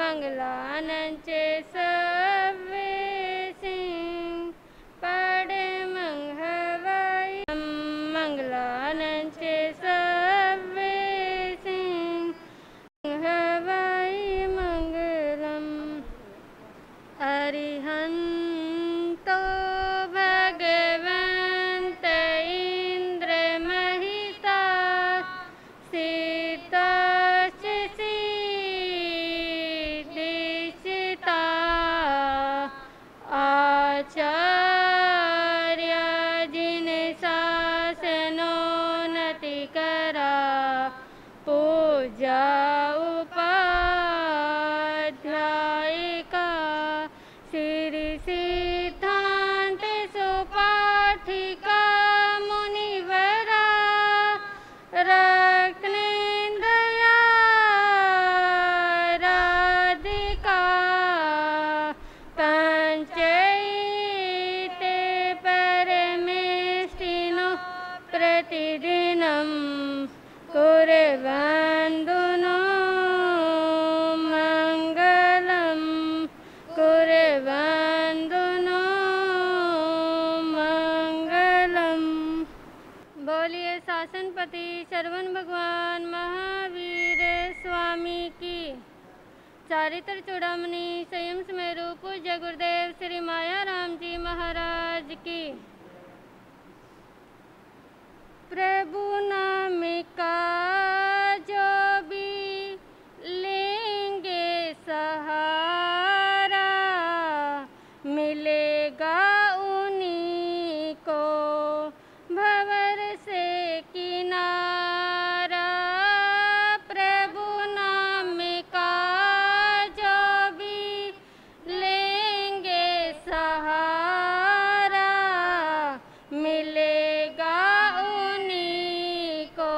मंगलानंचे सव्वे सिंह पाडे मंगहवाई मंगलानंचे सव्वे सिंह हवाई मंगलम अरिहंतो भगवंत इंद्र महिता सीताच सीदिशिता आचार्य जिन शासनोन्नति करा पूजा उपाध्यायिका श्री सिद्धांत सुपाठिका मुनिवरा रत्नेन्द्रया राधिका पंचैते परमेष्टिनो प्रतिदिनं कुर्वन्तु मंगलम कुर्वन्तु मंगलम। बोलिए शासनपति श्रवण भगवान महावीर स्वामी की। चारित्र चूड़ामणि संयम सुमेरु पूज्य गुरुदेव श्री माया राम जी महाराज की। प्रभु नाम का जो भी लेंगे सहारा मिलेगा उन्हीं को भंवर से किनारा। प्रभु नाम का जो भी लेंगे सहारा मिलेगा उन्हीं को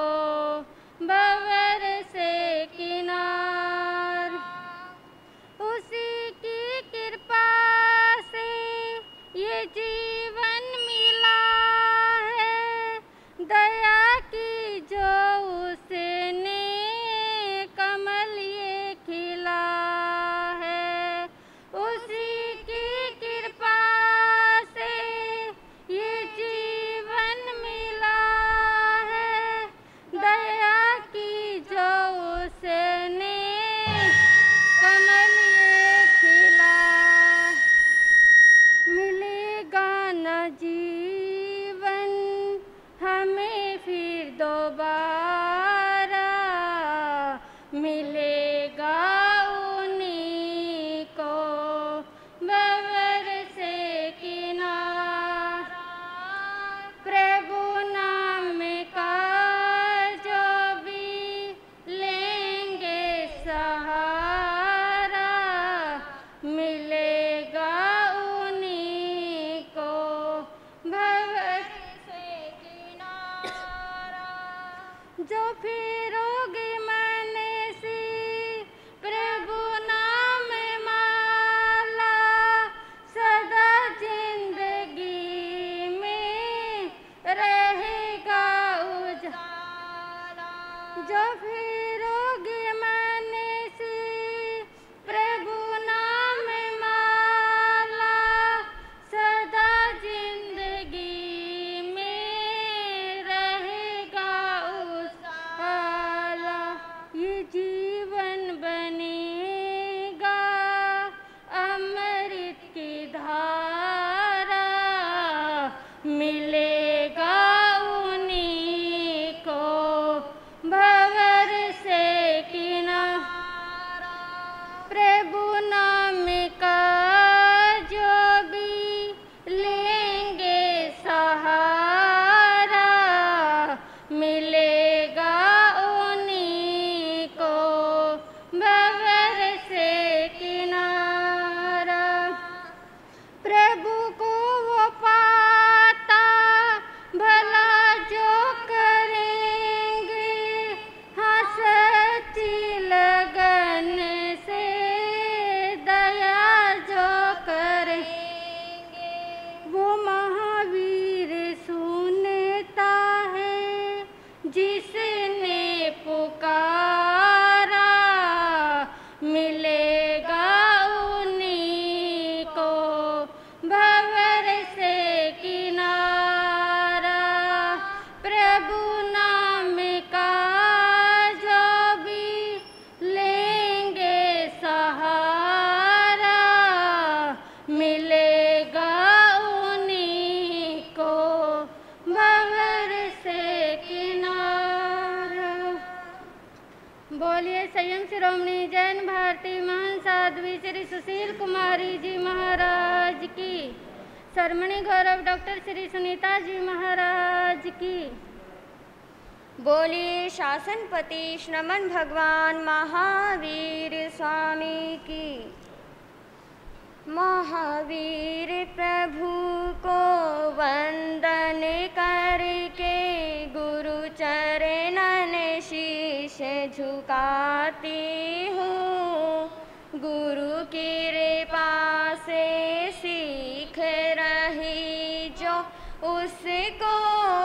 बोलिए संयम शिरोमणि जैन भारती महान साध्वी श्री सुशील कुमारी जी महाराज की, शर्मणी गौरव डॉक्टर श्री सुनीता जी महाराज की। बोलिए शासनपति श्रमण भगवान महावीर स्वामी की। महावीर प्रभु को वंदन करके गुरु चरणन शीश झुकाती हूँ। गुरु की कृपा से सीख रही जो उसको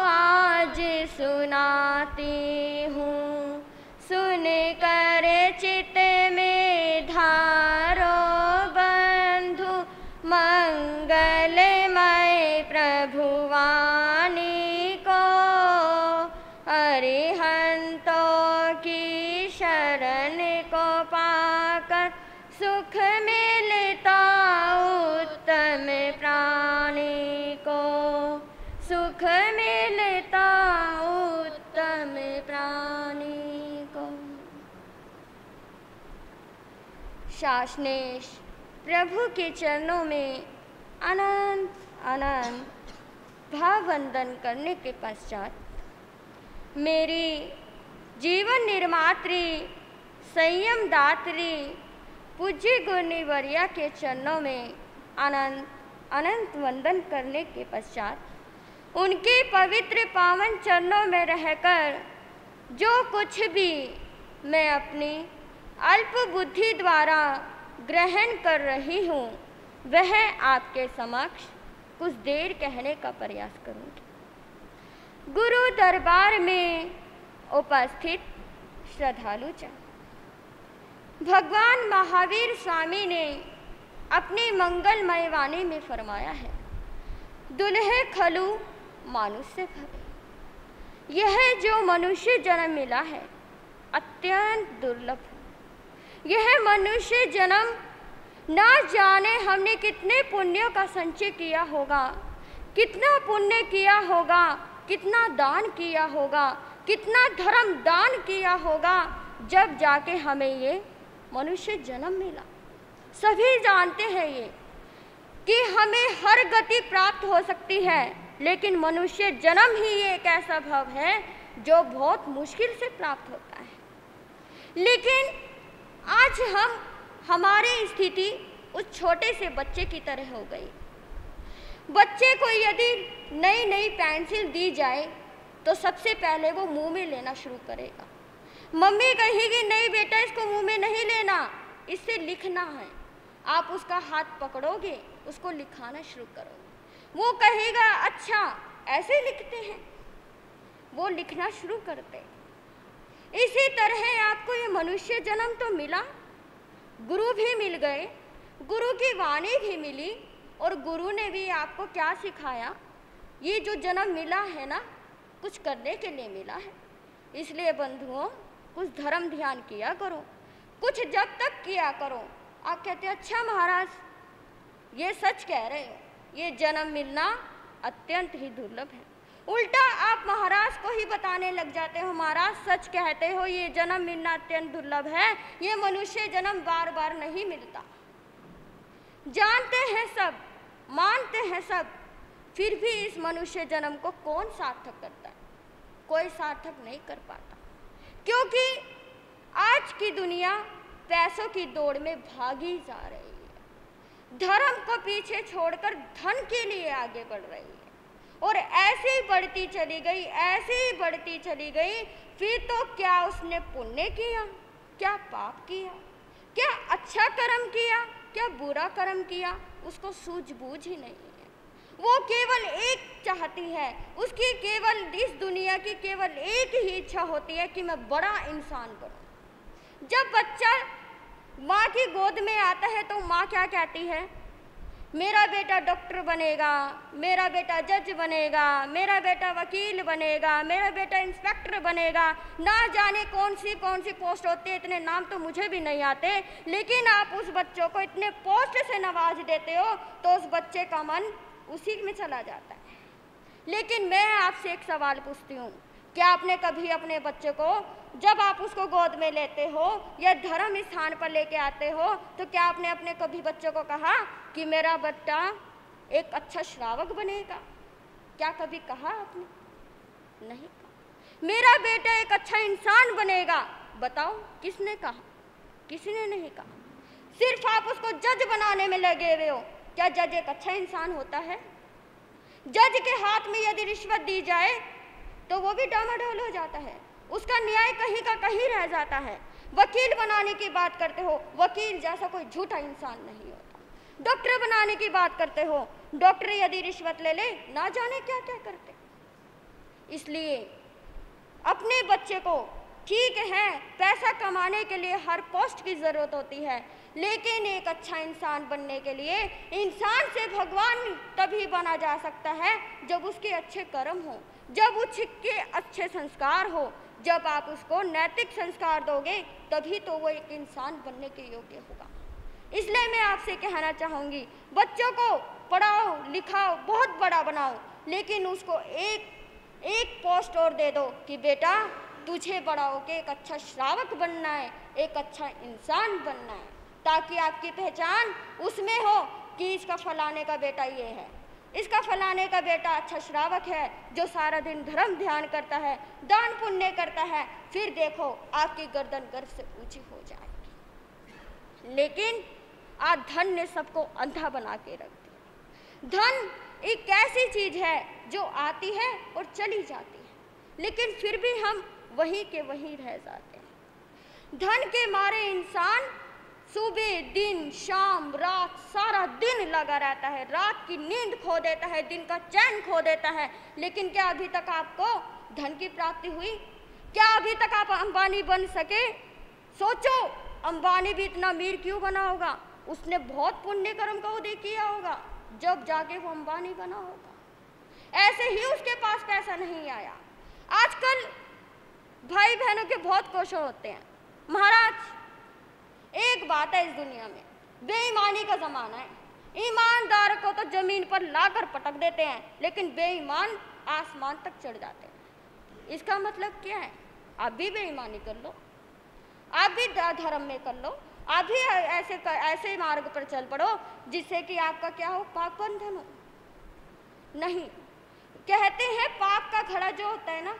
आज सुनाती हूँ। सुन कर चित्त में धारो बंधु मंगलमय प्रभुवाणी को। अरिहंतों की शरण को पाकर सुख मिलता उत्तम प्राणी को। सुख मिलता उत्तम प्राणी को। शासनेश प्रभु के चरणों में अनंत अनंत भाव वंदन करने के पश्चात मेरी जीवन निर्मात्री संयम दात्री पूज्य गुरुवर्या के चरणों में अनंत अनंत वंदन करने के पश्चात उनके पवित्र पावन चरणों में रहकर जो कुछ भी मैं अपनी अल्प बुद्धि द्वारा ग्रहण कर रही हूँ वह आपके समक्ष कुछ देर कहने का प्रयास करूँगी। गुरु दरबार में उपस्थित श्रद्धालु जन, भगवान महावीर स्वामी ने अपनी मंगलमय वाणी में फरमाया है, दुल्हे खलु मानुष्य भवे। यह जो मनुष्य जन्म मिला है अत्यंत दुर्लभ है। यह मनुष्य जन्म ना जाने हमने कितने पुण्यों का संचय किया होगा, कितना पुण्य किया होगा, कितना दान किया होगा, कितना धर्म दान किया होगा, जब जाके हमें ये मनुष्य जन्म मिला। सभी जानते हैं ये कि हमें हर गति प्राप्त हो सकती है, लेकिन मनुष्य जन्म ही एक ऐसा भव है जो बहुत मुश्किल से प्राप्त होता है। लेकिन आज हमारी स्थिति उस छोटे से बच्चे की तरह हो गई। बच्चे को यदि नई नई पेंसिल दी जाए तो सबसे पहले वो मुंह में लेना शुरू करेगा। मम्मी कहेगी नहीं बेटा इसको मुंह में नहीं लेना, इससे लिखना है। आप उसका हाथ पकड़ोगे, उसको लिखाना शुरू करोगे। वो कहेगा अच्छा ऐसे लिखते हैं, वो लिखना शुरू करते। इसी तरह आपको ये मनुष्य जन्म तो मिला, गुरु भी मिल गए, गुरु की वाणी भी मिली, और गुरु ने भी आपको क्या सिखाया, ये जो जन्म मिला है ना कुछ करने के लिए मिला है। इसलिए बंधुओं कुछ धर्म ध्यान किया करो, कुछ जब तक किया करो। आप कहते हैं अच्छा महाराज ये सच कह रहे हो, ये जन्म मिलना अत्यंत ही दुर्लभ है। उल्टा आप महाराज को ही बताने लग जाते हो, महाराज सच कहते हो ये जन्म मिलना अत्यंत दुर्लभ है, ये मनुष्य जन्म बार बार नहीं मिलता। जानते हैं सब, मानते हैं सब, फिर भी इस मनुष्य जन्म को कौन सार्थक करता है? कोई सार्थक नहीं कर पाता, क्योंकि आज की दुनिया पैसों की दौड़ में भागी जा रही है, धर्म को पीछे छोड़कर धन के लिए आगे बढ़ रही है, और ऐसे ही बढ़ती चली गई, ऐसे ही बढ़ती चली गई। फिर तो क्या उसने पुण्य किया, क्या पाप किया, क्या अच्छा कर्म किया, क्या बुरा कर्म किया, उसको सूझबूझ ही नहीं है। वो केवल एक चाहती है, उसकी केवल इस दुनिया की केवल एक ही इच्छा होती है कि मैं बड़ा इंसान बनूं। जब बच्चा माँ की गोद में आता है तो माँ क्या कहती है, मेरा बेटा डॉक्टर बनेगा, मेरा बेटा जज बनेगा, मेरा बेटा वकील बनेगा, मेरा बेटा इंस्पेक्टर बनेगा। ना जाने कौन सी पोस्ट होती है, इतने नाम तो मुझे भी नहीं आते, लेकिन आप उस बच्चों को इतने पोस्ट से नवाज देते हो तो उस बच्चे का मन उसी में चला जाता है। लेकिन मैं आपसे एक सवाल पूछती हूँ, क्या आपने कभी अपने बच्चे को, जब आप उसको गोद में लेते हो या धर्म स्थान पर लेके आते हो, तो क्या आपने अपने कभी बच्चे को कहा कि मेरा बेटा एक अच्छा श्रावक बनेगा? क्या कभी कहा आपने? नहीं कहा। मेरा बेटा एक अच्छा इंसान बनेगा, बताओ किसने कहा? किसी ने नहीं कहा। सिर्फ आप उसको जज बनाने में लगे हुए हो। क्या जज एक अच्छा इंसान होता है? जज के हाथ में यदि रिश्वत दी जाए तो वो भी डामाडोल हो जाता है, उसका न्याय कहीं का कहीं रह जाता है। वकील बनाने की बात करते हो, वकील जैसा कोई झूठा इंसान नहीं होता। डॉक्टर बनाने की बात करते हो, डॉक्टर यदि रिश्वत ले ले ना जाने क्या क्या करते। इसलिए अपने बच्चे को, ठीक है पैसा कमाने के लिए हर पोस्ट की ज़रूरत होती है, लेकिन एक अच्छा इंसान बनने के लिए इंसान से भगवान तभी बना जा सकता है जब उसके अच्छे कर्म हो, जब उसके अच्छे संस्कार हो। जब आप उसको नैतिक संस्कार दोगे तभी तो वो एक इंसान बनने के योग्य होगा। इसलिए मैं आपसे कहना चाहूँगी, बच्चों को पढ़ाओ लिखाओ, बहुत बड़ा बनाओ, लेकिन उसको एक पोस्ट और दे दो कि बेटा तुझे बड़ा होके एक अच्छा श्रावक बनना है, एक अच्छा इंसान बनना है, ताकि आपकी पहचान उसमें हो कि इसका फलाने का बेटा ये है, इसका फलाने का बेटा अच्छा श्रावक है जो सारा दिन धर्म ध्यान करता है, दान पुण्य करता है। फिर देखो आपकी गर्दन गर्व से ऊंची हो जाएगी। लेकिन आज धन ने सबको अंधा बना के रख दिया। धन एक ऐसी चीज है जो आती है और चली जाती है, लेकिन फिर भी हम वहीं के वहीं रह जाते हैं। धन के मारे इंसान सुबह दिन शाम रात सारा दिन लगा रहता है, रात की नींद खो देता है, दिन का चैन खो देता है। लेकिन क्या अभी तक आपको धन की प्राप्ति हुई? क्या अभी तक आप अंबानी बन सके? सोचो, अंबानी भी इतना अमीर क्यों बना होगा? उसने बहुत पुण्य कर्म का उदय किया होगा, जब जाके वो अंबानी बना होगा। ऐसे ही उसके पास पैसा नहीं आया। आजकल भाई बहनों के बहुत क्वेश्चन होते हैं, महाराज एक बात है, इस दुनिया में बेईमानी का जमाना है। ईमानदार को तो जमीन पर लाकर पटक देते हैं, लेकिन बेईमान आसमान तक चढ़ जाते हैं। इसका मतलब क्या है? आप भी बेईमानी कर लो, आप भी धर्म में कर लो, आप भी ऐसे मार्ग पर चल पड़ो जिससे कि आपका क्या हो, पाप बंधन हो। नहीं, कहते हैं पाप का घड़ा जो होता है ना,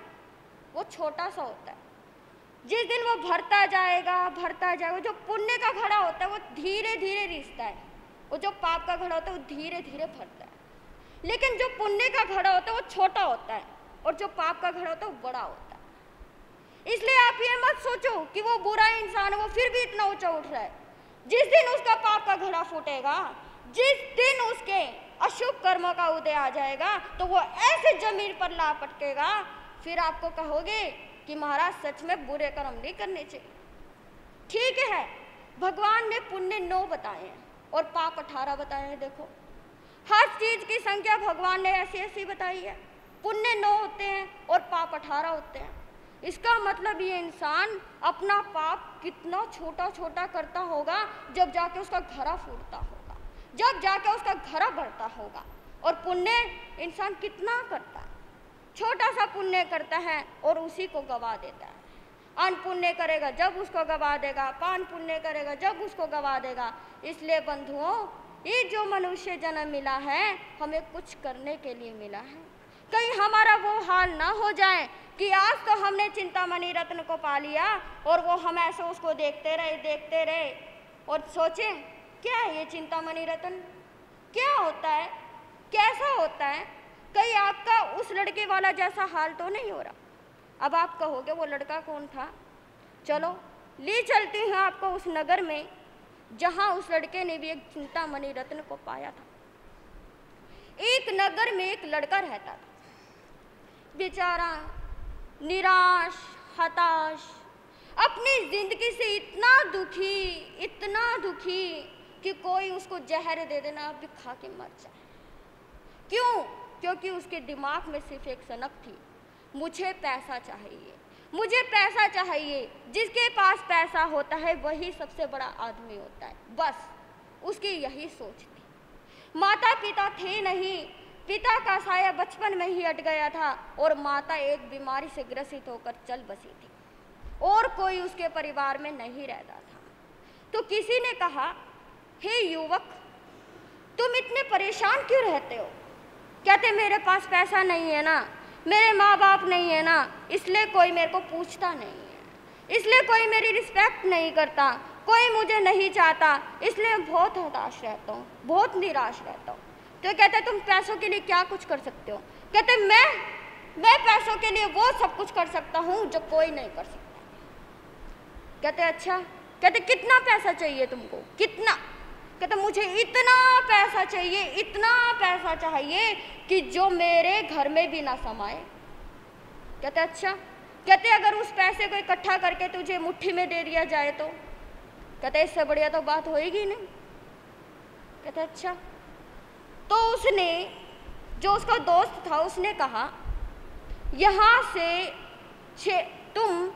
वो छोटा सा होता है। जिस दिन वो भरता जाएगा, जो पुण्य का घड़ा होता है वो धीरे धीरे रिसता है, वो जो पाप का घड़ा होता है वो धीरे धीरे भरता है। लेकिन जो पुण्य का घड़ा होता है वो छोटा होता है, और जो पाप का घड़ा होता है वो बड़ा होता है। इसलिए आप ये मत सोचो कि वो बुरा इंसान है, वो फिर भी इतना ऊंचा उठ रहा है। जिस दिन उसका पाप का घड़ा फूटेगा, जिस दिन उसके अशुभ कर्मों का उदय आ जाएगा, तो वो ऐसे जमीन पर ला पटकेगा, फिर आपको कहोगे कि महाराज सच में बुरे कर्म नहीं करने चाहिए। ठीक है, भगवान ने पुण्य 9 बताए हैं और पाप 18 बताए हैं। देखो, हर चीज की संख्या भगवान ने ऐसी ऐसी बताई है। पुण्य 9 होते हैं और पाप 18 होते हैं। इसका मतलब ये इंसान अपना पाप कितना छोटा छोटा करता होगा, जब जाके उसका घड़ा फूटता होगा, जब जाके उसका घड़ा बढ़ता होगा। और पुण्य इंसान कितना करता है, छोटा सा पुण्य करता है और उसी को गवा देता है। अन्न पुण्य करेगा जब उसको गवा देगा, पान पुण्य करेगा जब उसको गवा देगा। इसलिए बंधुओं, ये जो मनुष्य जन्म मिला है, हमें कुछ करने के लिए मिला है। कहीं हमारा वो हाल ना हो जाए कि आज तो हमने चिंतामणि रत्न को पा लिया और वो हम ऐसे उसको देखते रहे और सोचें क्या है ये चिंतामणि रत्न, क्या होता है, कैसा होता है। कहीं आपका उस लड़के वाला जैसा हाल तो नहीं हो रहा। अब आप कहोगे वो लड़का कौन था? चलो ले चलती हूँ आपको उस नगर में जहाँ उस लड़के ने भी एक चिंतामणि रत्न को पाया था। एक नगर में एक लड़का रहता था, बेचारा निराश हताश, अपनी जिंदगी से इतना दुखी कि कोई उसको जहर दे देना अब भी खा के मर जाए। क्यों? क्योंकि उसके दिमाग में सिर्फ एक सनक थी, मुझे पैसा चाहिए। जिसके पास पैसा होता है वही सबसे बड़ा आदमी होता है, बस उसकी यही सोच थी। माता पिता थे नहीं, पिता का साया बचपन में ही हट गया था और माता एक बीमारी से ग्रसित होकर चल बसी थी और कोई उसके परिवार में नहीं रहता था। तो किसी ने कहा, हे युवक, तुम इतने परेशान क्यों रहते हो? कहते मेरे पास पैसा नहीं है ना, मेरे माँ बाप नहीं है ना, इसलिए कोई मेरे को पूछता नहीं है, इसलिए कोई मेरी रिस्पेक्ट नहीं करता, कोई मुझे नहीं चाहता, इसलिए मैं बहुत हताश रहता हूँ, बहुत निराश रहता हूँ। तो कहते तुम पैसों के लिए क्या कुछ कर सकते हो? कहते मैं पैसों के लिए वो सब कुछ कर सकता हूँ जो कोई नहीं कर सकता। कहते अच्छा, कहते कितना पैसा चाहिए तुमको? कितना? कहते मुझे इतना पैसा चाहिए, इतना पैसा चाहिए कि जो मेरे घर में भी ना समाए। कहते अच्छा, कहते अगर उस पैसे को इकट्ठा करके तुझे मुट्ठी में दे दिया जाए तो? कहते इससे बढ़िया तो बात होएगी नहीं। कहते अच्छा। तो उसने, जो उसका दोस्त था, उसने कहा यहाँ से तुम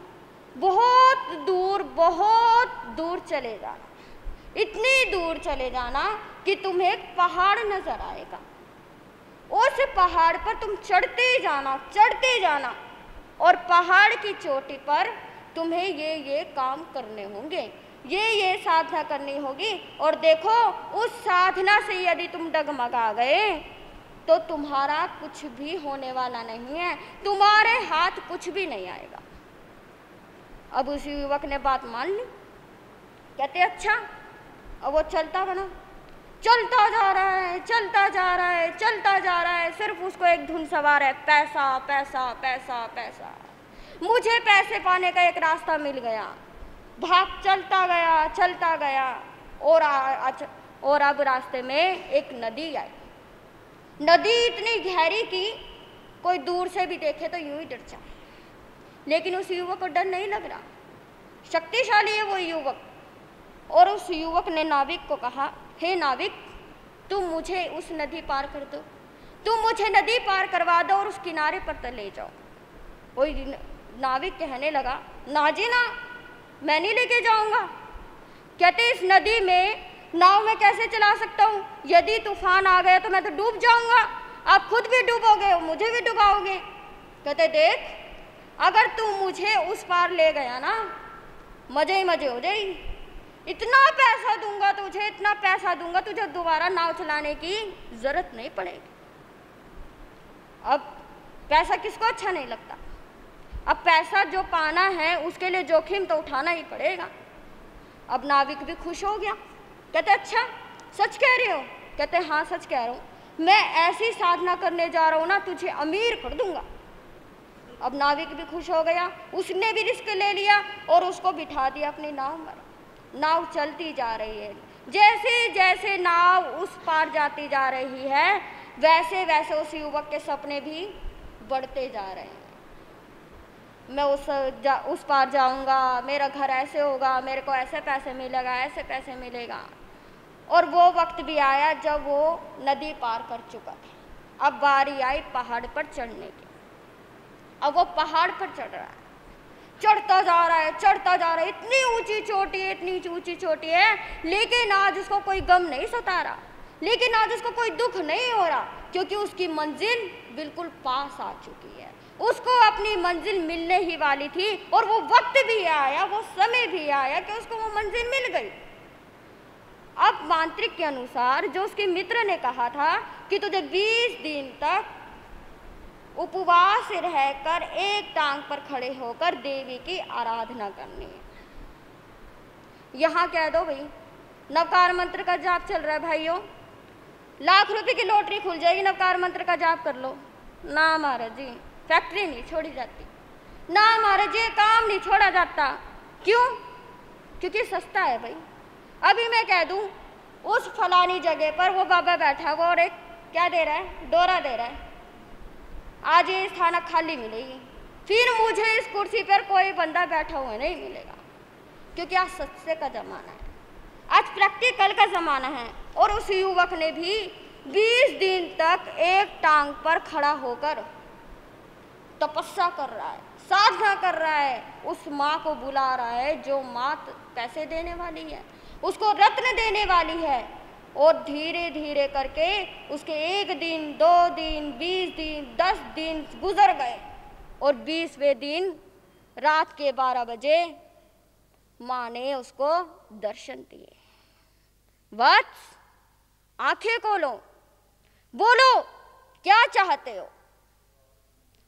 बहुत दूर चले जाना, इतनी दूर चले जाना कि तुम्हें एक पहाड़ नजर आएगा। उस पहाड़ पर तुम चढ़ते जाना और पहाड़ की चोटी पर तुम्हें ये काम करने होंगे, ये साधना करनी होगी। और देखो, उस साधना से यदि तुम डगमगा गए तो तुम्हारा कुछ भी होने वाला नहीं है, तुम्हारे हाथ कुछ भी नहीं आएगा। अब उस युवक ने बात मान ली। कहते अच्छा। अब वो चलता जा रहा है, सिर्फ उसको एक धुन सवार है, पैसा पैसा पैसा पैसा। मुझे पैसे पाने का एक रास्ता मिल गया, भाग चलता गया और अब रास्ते में एक नदी आई। नदी इतनी गहरी कि कोई दूर से भी देखे तो यूं ही डर जाए, लेकिन उस युवक को डर नहीं लग रहा, शक्तिशाली है वो युवक। और उस युवक ने नाविक को कहा, हे नाविक, तुम मुझे उस नदी पार कर दो, तुम मुझे नदी पार करवा दो और उस किनारे पर ले जाओ। वो नाविक कहने लगा, ना जी ना, मैं नहीं लेके जाऊंगा। कहते इस नदी में नाव में कैसे चला सकता हूँ? यदि तूफान आ गया तो मैं तो डूब जाऊंगा, आप खुद भी डूबोगे, मुझे भी डुबाओगे। कहते देख, अगर तू मुझे उस पार ले गया ना, मजे ही मजे हो जाएगी। इतना पैसा दूंगा तुझे, इतना पैसा दूंगा तुझे, दोबारा नाव चलाने की जरूरत नहीं पड़ेगी। अब पैसा किसको अच्छा नहीं लगता? अब पैसा जो पाना है उसके लिए जोखिम तो उठाना ही पड़ेगा। अब नाविक भी खुश हो गया। कहते अच्छा, सच कह रहे हो? कहते हाँ सच कह रहा हूँ, मैं ऐसी साधना करने जा रहा हूँ ना, तुझे अमीर कर दूंगा। अब नाविक भी खुश हो गया, उसने भी रिस्क ले लिया और उसको बिठा दिया अपनी नाव में। नाव चलती जा रही है, जैसे जैसे नाव उस पार जाती जा रही है, वैसे वैसे उस युवक के सपने भी बढ़ते जा रहे हैं। मैं उस पार जाऊंगा, मेरा घर ऐसे होगा, मेरे को ऐसे पैसे मिलेगा, ऐसे पैसे मिलेगा। और वो वक्त भी आया जब वो नदी पार कर चुका था। अब बारी आई पहाड़ पर चढ़ने की। अब वो पहाड़ पर चढ़ रहा है, चढ़ता जा रहा है, इतनी ऊंची चोटी है, लेकिन आज उसको कोई गम नहीं सता रहा, लेकिन आज उसको कोई दुख नहीं हो रहा, क्योंकि उसकी मंजिल बिल्कुल पास आ चुकी है। उसको अपनी मंजिल मिलने ही वाली थी और वो वक्त भी आया, वो समय भी आया कि उसको वो मंजिल मिल गई। अब मांत्रिक के अनुसार जो उसके मित्र ने कहा था कि तुझे 20 दिन तक उपवास रहकर एक टांग पर खड़े होकर देवी की आराधना करनी है। यहाँ कह दो भाई, नवकार मंत्र का जाप चल रहा है भाइयों, लाख रुपए की लॉटरी खुल जाएगी, नवकार मंत्र का जाप कर लो। ना महाराज जी, फैक्ट्री नहीं छोड़ी जाती, ना महाराज जी, काम नहीं छोड़ा जाता। क्यों? क्योंकि सस्ता है भाई। अभी मैं कह दूं, उस फलानी जगह पर वो बाबा बैठा हुआ और एक क्या दे रहा है, डोरा दे रहा है, आज ये स्थानक खाली मिलेगी, फिर मुझे इस कुर्सी पर कोई बंदा बैठा हुआ नहीं मिलेगा, क्योंकि आज सस्ते का ज़माना है, आज प्रैक्टिकल का ज़माना है। और उस युवक ने भी 20 दिन तक एक टांग पर खड़ा होकर तपस्या कर रहा है, साधना कर रहा है, उस माँ को बुला रहा है जो माँ पैसे देने वाली है, उसको रत्न देने वाली है, और धीरे धीरे करके उसके 1 दिन, 2 दिन, 20 दिन, 10 दिन गुजर गए और 20वें दिन रात के 12 बजे माँ ने उसको दर्शन दिए। वत्स, आंखें खोलो, बोलो क्या चाहते हो?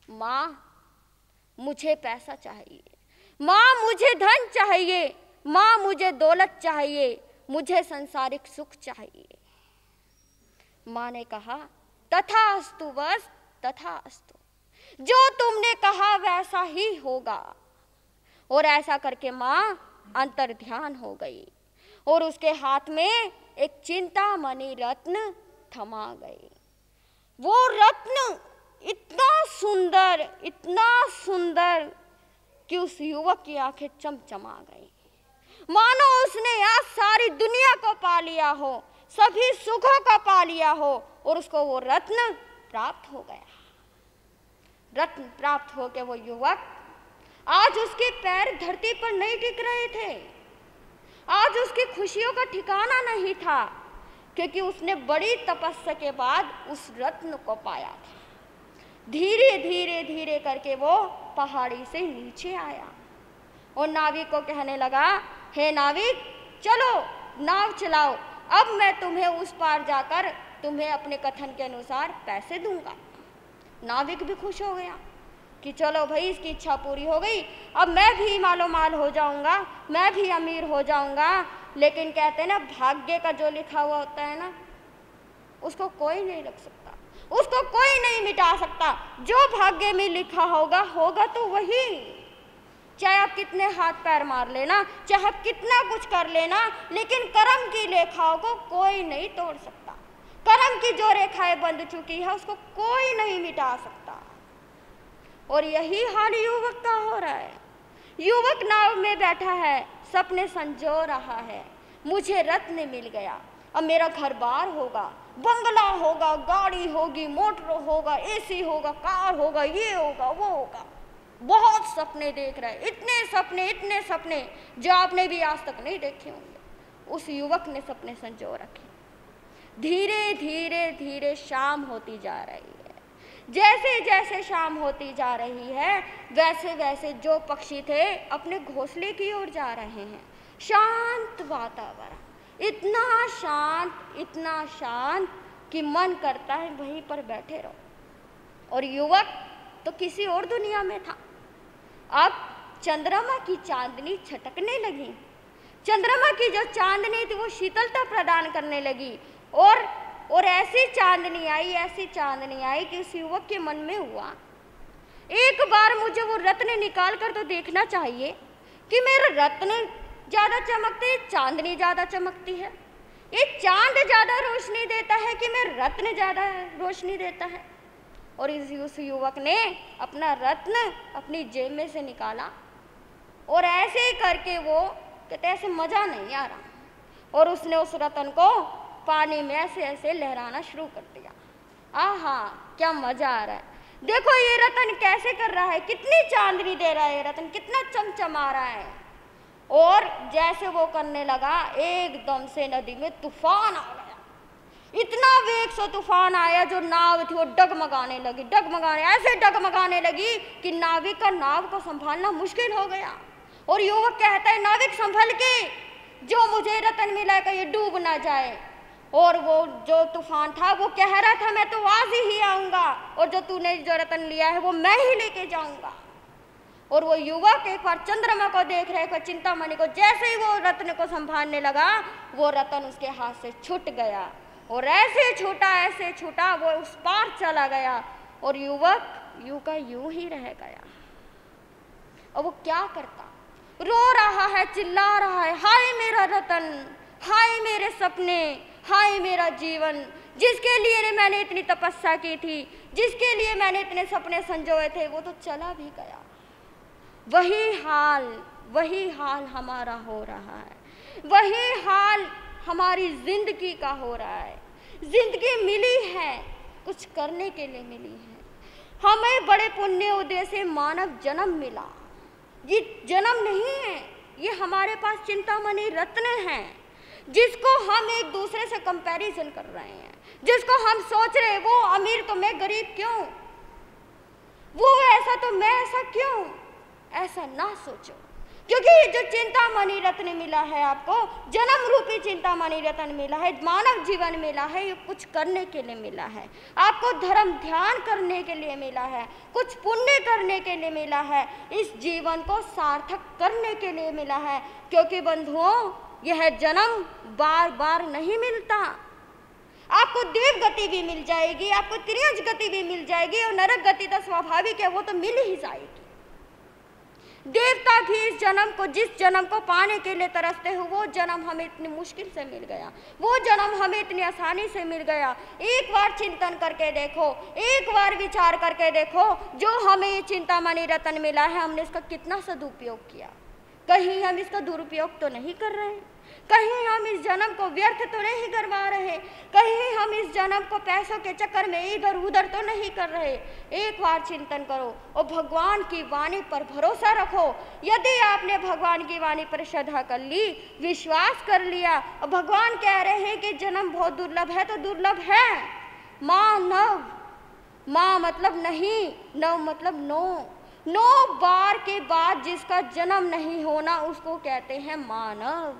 माँ, मुझे पैसा चाहिए, माँ मुझे धन चाहिए, माँ मुझे दौलत चाहिए, मुझे सांसारिक सुख चाहिए। माँ ने कहा तथास्तु बस, तथास्तु, जो तुमने कहा वैसा ही होगा। और ऐसा करके माँ अंतर ध्यान हो गई और उसके हाथ में एक चिंतामणि रत्न थमा गई। वो रत्न इतना सुंदर कि उस युवक की आंखें चमचमा गई, मानो उसने आज सारी दुनिया को पा लिया हो, सभी सुखों को पा लिया हो और उसको वो रत्न प्राप्त हो गया। रत्न प्राप्त होकर वो युवक, आज उसके पैर धरती पर नहीं टिक रहे थे, आज उसकी खुशियों का ठिकाना नहीं था, क्योंकि उसने बड़ी तपस्या के बाद उस रत्न को पाया था। धीरे धीरे धीरे करके वो पहाड़ी से नीचे आया और नाविक को कहने लगा, हे नाविक, चलो नाव चलाओ, अब मैं तुम्हें उस पार जाकर तुम्हें अपने कथन के अनुसार पैसे दूंगा। नाविक भी खुश हो गया कि चलो भाई, इसकी इच्छा पूरी हो गई, अब मैं भी मालो माल हो जाऊंगा, मैं भी अमीर हो जाऊंगा। लेकिन कहते हैं ना, भाग्य का जो लिखा हुआ होता है ना, उसको कोई नहीं रख सकता, उसको कोई नहीं मिटा सकता। जो भाग्य में लिखा होगा होगा तो वही, चाहे आप कितने हाथ पैर मार लेना, चाहे आप कितना कुछ कर लेना, लेकिन कर्म की रेखाओं को कोई नहीं तोड़ सकता। कर्म की जो रेखाएं बंध चुकी है उसको कोई नहीं मिटा सकता। और यही हाल युवक का हो रहा है। युवक नाव में बैठा है, सपने संजो रहा है, मुझे रत्न मिल गया, अब मेरा घर बार होगा, बंगला होगा, गाड़ी होगी, मोटर होगा, एसी होगा, कार होगा, ये होगा, वो होगा। बहुत सपने देख रहा है, इतने सपने जो आपने भी आज तक नहीं देखे होंगे। उस युवक ने सपने संजो रखे। धीरे धीरे धीरे शाम होती जा रही है। जैसे जैसे शाम होती जा रही है, वैसे वैसे जो पक्षी थे अपने घोंसले की ओर जा रहे हैं। शांत वातावरण, इतना शांत कि मन करता है वहीं पर बैठे रहो। और युवक तो किसी और दुनिया में था। अब चंद्रमा की चांदनी छटकने लगी। चंद्रमा की जो चांदनी थी वो शीतलता प्रदान करने लगी और ऐसी चांदनी आई कि उस युवक के मन में हुआ, एक बार मुझे वो रत्न निकाल कर तो देखना चाहिए कि मेरा रत्न ज़्यादा चमकते है, चांदनी ज़्यादा चमकती है, ये चांद ज़्यादा रोशनी देता है कि मेरा रत्न ज़्यादा रोशनी देता है। और उस युवक ने अपना रत्न अपनी जेब में से निकाला और ऐसे ही करके वो कहते ऐसे मज़ा नहीं आ रहा, और उसने उस रत्न को पानी में ऐसे ऐसे लहराना शुरू कर दिया। आहा, क्या मज़ा आ रहा है, देखो ये रत्न कैसे कर रहा है, कितनी चांदनी दे रहा है ये रत्न, कितना चमचमा रहा है। और जैसे वो करने लगा, एकदम से नदी में तूफान आ गया। इतना वेग से तूफान आया, जो नाव थी वो डगमगाने लगी कि नाविक का नाव को संभालना मुश्किल हो गया। और युवक कहता है, नाविक संभल के, जो मुझे रत्न मिला कि ये डूब ना जाए। और वो जो तूफान था वो कह रहा था, मैं तो आज ही आऊँगा, और जो तूने जो रत्न लिया है वो मैं ही लेके जाऊँगा। और वो युवक एक बार चंद्रमा को देख रहे थे, चिंतामणि को, जैसे ही वो रत्न को संभालने लगा, वो रत्न उसके हाथ से छूट गया और ऐसे छूटा वो उस पार चला गया। और युवक यूं का यूं ही रह गया। और वो क्या करता, रो रहा है, चिल्ला रहा है, हाय मेरा रत्न, हाय मेरे सपने, हाय मेरा जीवन, जिसके लिए मैंने इतनी तपस्या की थी, जिसके लिए मैंने इतने सपने संजोए थे, वो तो चला भी गया। वही हाल हमारा हो रहा है, वही हाल हमारी जिंदगी का हो रहा है। जिंदगी मिली है, कुछ करने के लिए मिली है। हमें बड़े पुण्य उदय से मानव जन्म मिला। ये जन्म नहीं है, ये हमारे पास चिंतामणि रत्न है। जिसको हम एक दूसरे से कंपैरिजन कर रहे हैं, जिसको हम सोच रहे हैं वो अमीर तो मैं गरीब क्यों, वो ऐसा तो मैं ऐसा क्यों, ऐसा ना सोचो। क्योंकि ये जो चिंतामणि रत्न मिला है आपको, जन्म रूपी चिंतामणि रत्न मिला है, मानव जीवन मिला है, ये कुछ करने के लिए मिला है, आपको धर्म ध्यान करने के लिए मिला है, कुछ पुण्य करने के लिए मिला है, इस जीवन को सार्थक करने के लिए मिला है। क्योंकि बंधुओं, यह जन्म बार बार नहीं मिलता। आपको देव गति भी मिल जाएगी, आपको त्रियंज गति भी मिल जाएगी, और नरक गति तो स्वाभाविक है, वो तो मिल ही जाएगी। देवता भी इस जन्म को, जिस जन्म को पाने के लिए तरसते हो, वो जन्म हमें इतनी मुश्किल से मिल गया, वो जन्म हमें इतनी आसानी से मिल गया। एक बार चिंतन करके देखो, एक बार विचार करके देखो, जो हमें ये चिंतामणि रत्न मिला है, हमने इसका कितना सदुपयोग किया। कहीं हम इसका दुरुपयोग तो नहीं कर रहे, कहीं हम इस जन्म को व्यर्थ तो नहीं करवा रहे, कहीं हम इस जन्म को पैसों के चक्कर में इधर उधर तो नहीं कर रहे। एक बार चिंतन करो और भगवान की वाणी पर भरोसा रखो। यदि आपने भगवान की वाणी पर श्रद्धा कर ली, विश्वास कर लिया, और भगवान कह रहे हैं कि जन्म बहुत दुर्लभ है, तो दुर्लभ है। मानव, माँ मतलब नहीं, नव मतलब नो, 9 बार के बाद जिसका जन्म नहीं होना उसको कहते हैं मानव।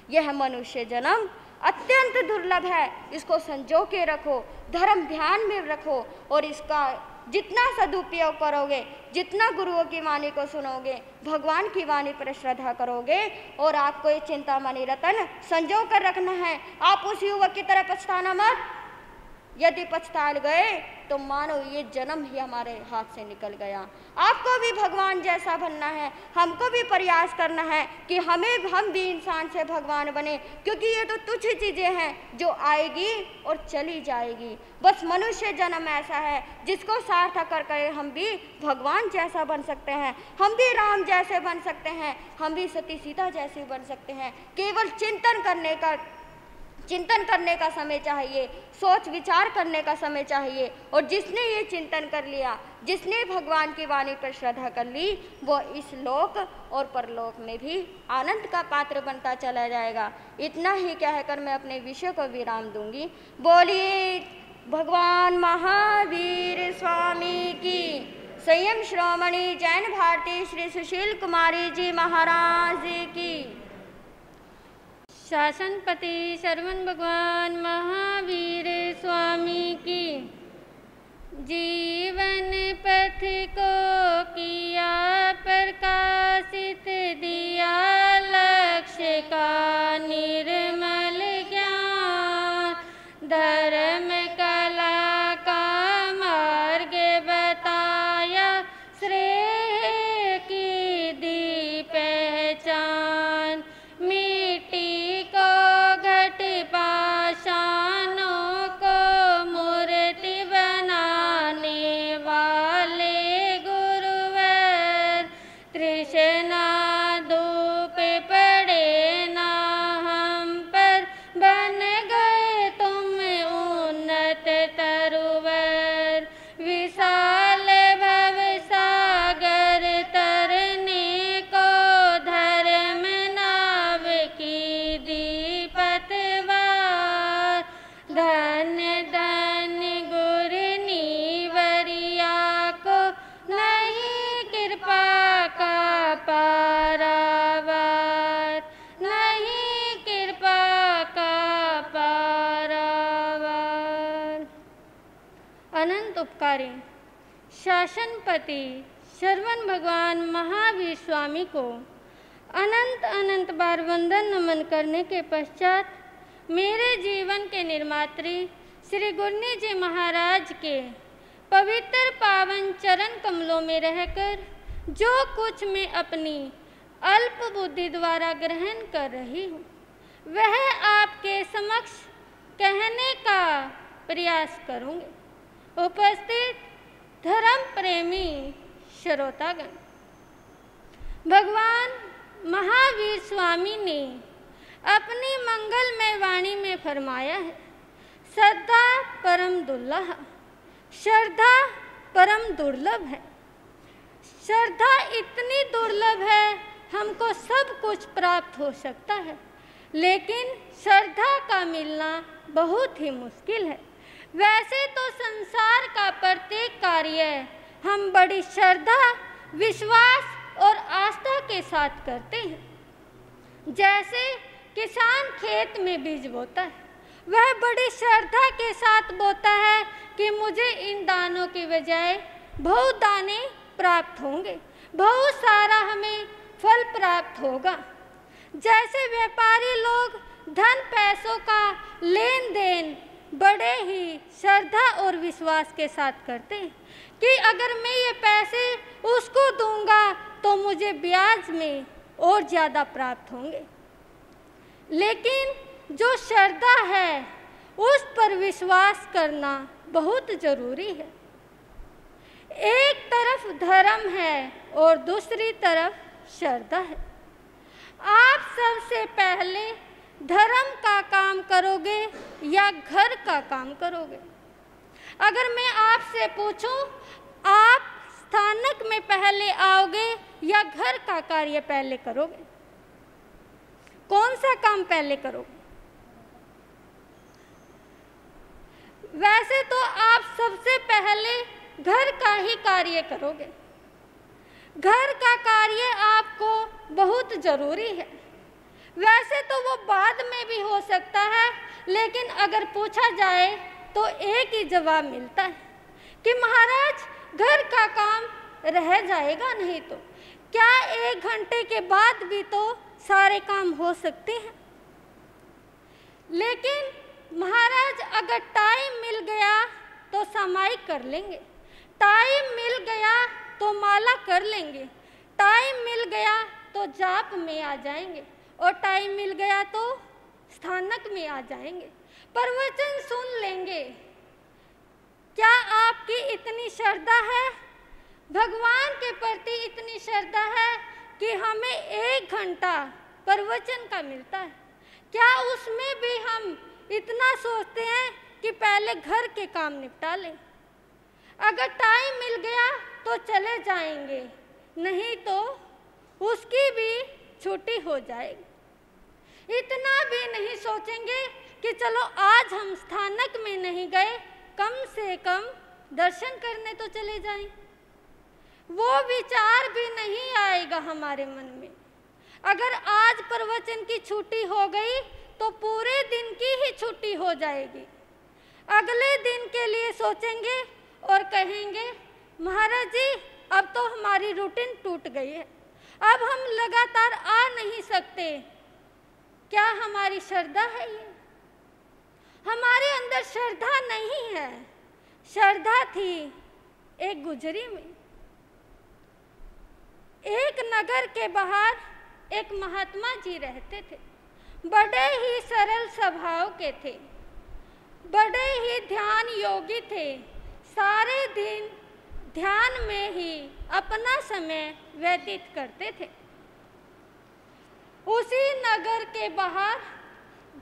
यह मनुष्य जन्म अत्यंत दुर्लभ है, इसको संजो के रखो, धर्म ध्यान में रखो, और इसका जितना सदुपयोग करोगे, जितना गुरुओं की वाणी को सुनोगे, भगवान की वाणी पर श्रद्धा करोगे, और आपको ये चिंतामणि रत्न संजो कर रखना है। आप उस युवक की तरह पछताना मत। यदि पछता गए तो मानो ये जन्म ही हमारे हाथ से निकल गया। आपको भी भगवान जैसा बनना है, हमको भी प्रयास करना है कि हम भी इंसान से भगवान बने, क्योंकि ये तो तुच्छ चीज़ें हैं जो आएगी और चली जाएगी। बस मनुष्य जन्म ऐसा है जिसको सार्थक करके हम भी भगवान जैसा बन सकते हैं, हम भी राम जैसे बन सकते हैं, हम भी सती सीता जैसे बन सकते हैं। केवल चिंतन करने का समय चाहिए, सोच विचार करने का समय चाहिए, और जिसने ये चिंतन कर लिया, जिसने भगवान की वाणी पर श्रद्धा कर ली, वो इस लोक और परलोक में भी आनंद का पात्र बनता चला जाएगा। इतना ही कहकर मैं अपने विषय को विराम दूंगी। बोलिए भगवान महावीर स्वामी की, संयम श्रोमणी जैन भारती श्री सुशील कुमारी जी महाराज की, शासनपति श्रवण भगवान महावीर स्वामी की। जीवन पथ को किया प्रकाशित, दिया लक्ष्य का निर्मल ज्ञान, धर्म कला का मार्ग बताया, श्रेय की दी पहचान, मिट्टी को घट पाषाणों को मूर्ति बनाने वाले गुरुवर, तृष्णा धूप पड़े ना हम पर, बन गए तुम उन्नत तरुवर, विशाल भव सागर तरने को, धर्म नाव की दी पतवार, धन्य धन्य गुरनी वरिया को, नहीं कृपा का पारावार, नहीं कृपा का पारावार। अनंत उपकारी शासनपति श्रवण भगवान महावीर स्वामी को अनंत अनंत बार वंदन नमन करने के पश्चात, मेरे जीवन के निर्मात्री श्री गुरनी जी महाराज के पवित्र पावन चरण कमलों में रहकर जो कुछ मैं अपनी अल्प बुद्धि द्वारा ग्रहण कर रही हूँ, वह आपके समक्ष कहने का प्रयास करूँगी। उपस्थित धर्म प्रेमी श्रोतागण, भगवान महावीर स्वामी ने अपनी मंगलमय वाणी में फरमाया है, श्रद्धा परम दुर्लभ, श्रद्धा परम दुर्लभ है। श्रद्धा इतनी दुर्लभ है, हमको सब कुछ प्राप्त हो सकता है, लेकिन श्रद्धा का मिलना बहुत ही मुश्किल है। वैसे तो संसार का प्रत्येक कार्य हम बड़ी श्रद्धा, विश्वास और आस्था के साथ करते हैं। जैसे किसान खेत में बीज बोता है, वह बड़ी श्रद्धा के साथ बोता है कि मुझे इन दानों की बजाय बहुत दाने प्राप्त होंगे, बहुत सारा हमें फल प्राप्त होगा। जैसे व्यापारी लोग धन पैसों का लेन देन बड़े ही श्रद्धा और विश्वास के साथ करते हैं कि अगर मैं ये पैसे उसको दूंगा तो मुझे ब्याज में और ज़्यादा प्राप्त होंगे। लेकिन जो श्रद्धा है उस पर विश्वास करना बहुत ज़रूरी है। एक तरफ धर्म है और दूसरी तरफ श्रद्धा है। आप सबसे पहले धर्म का काम करोगे या घर का काम करोगे? अगर मैं आपसे पूछूं, आप स्थानक में पहले आओगे या घर का कार्य पहले करोगे? कौन सा काम पहले करोगे? वैसे तो आप सबसे पहले घर का ही कार्य करोगे। घर का कार्य आपको बहुत ज़रूरी है। वैसे तो वो बाद में भी हो सकता है, लेकिन अगर पूछा जाए तो एक ही जवाब मिलता है कि महाराज घर का काम रह जाएगा, नहीं तो क्या 1 घंटे के बाद भी तो सारे काम हो सकते हैं। लेकिन महाराज अगर टाइम मिल गया तो सामायिक कर लेंगे, टाइम मिल गया तो माला कर लेंगे, टाइम मिल गया तो जाप में आ जाएंगे और टाइम मिल गया तो स्थानक में आ जाएंगे, प्रवचन सुन लेंगे। क्या आपकी इतनी श्रद्धा है, भगवान के प्रति इतनी श्रद्धा है कि हमें 1 घंटा प्रवचन का मिलता है? क्या उसमें भी हम इतना सोचते हैं कि पहले घर के काम निपटा लें, अगर टाइम मिल गया तो चले जाएंगे, नहीं तो उसकी भी छुट्टी हो जाएगी। इतना भी नहीं सोचेंगे कि चलो आज हम स्थानक में नहीं गए, कम से कम दर्शन करने तो चले जाएं। वो विचार भी नहीं आएगा हमारे मन में। अगर आज प्रवचन की छुट्टी हो गई तो पूरे दिन की ही छुट्टी हो जाएगी। अगले दिन के लिए सोचेंगे और कहेंगे महाराज जी अब तो हमारी रूटीन टूट गई है, अब हम लगातार आ नहीं सकते। क्या हमारी श्रद्धा है ये? हमारे अंदर श्रद्धा नहीं है। श्रद्धा थी एक गुजरी में। एक नगर के बाहर एक महात्मा जी रहते थे। बड़े ही सरल स्वभाव के थे, बड़े ही ध्यान योगी थे। सारे दिन ध्यान में ही अपना समय व्यतीत करते थे। उसी नगर के बाहर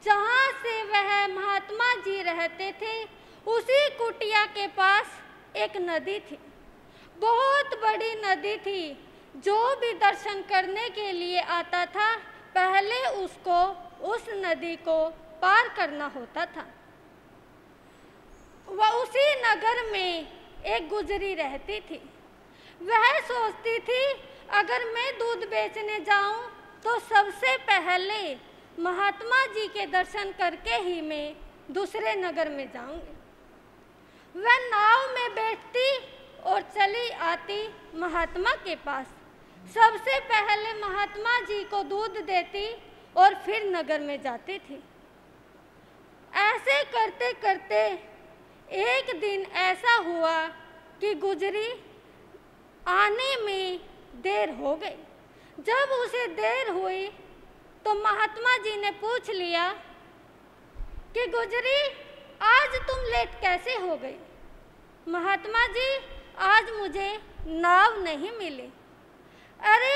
जहाँ से वह महात्मा जी रहते थे, उसी कुटिया के पास एक नदी थी, बहुत बड़ी नदी थी। जो भी दर्शन करने के लिए आता था पहले उसको उस नदी को पार करना होता था। वह उसी नगर में एक गुजरी रहती थी। वह सोचती थी अगर मैं दूध बेचने जाऊं तो सबसे पहले महात्मा जी के दर्शन करके ही मैं दूसरे नगर में जाऊंगी। वह नाव में बैठती और चली आती महात्मा के पास। सबसे पहले महात्मा जी को दूध देती और फिर नगर में जाती थी। ऐसे करते करते एक दिन ऐसा हुआ कि गुजरी आने में देर हो गई। जब उसे देर हुई तो महात्मा जी ने पूछ लिया कि गुजरी आज तुम लेट कैसे हो गई? महात्मा जी आज मुझे नाव नहीं मिली। अरे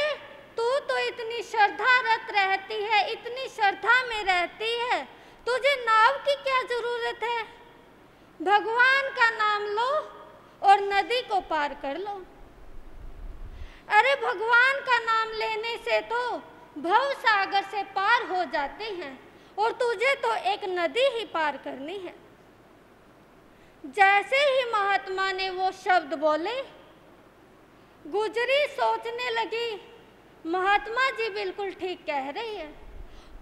तू तो इतनी श्रद्धारत रहती है, इतनी श्रद्धा में रहती है, तुझे नाव की क्या जरूरत है? भगवान का नाम लो और नदी को पार कर लो। अरे भगवान का नाम लेने से तो भव सागर से पार हो जाते हैं, और तुझे तो एक नदी ही पार करनी है। जैसे ही महात्मा ने वो शब्द बोले, गुजरी सोचने लगी, महात्मा जी बिल्कुल ठीक कह रही है,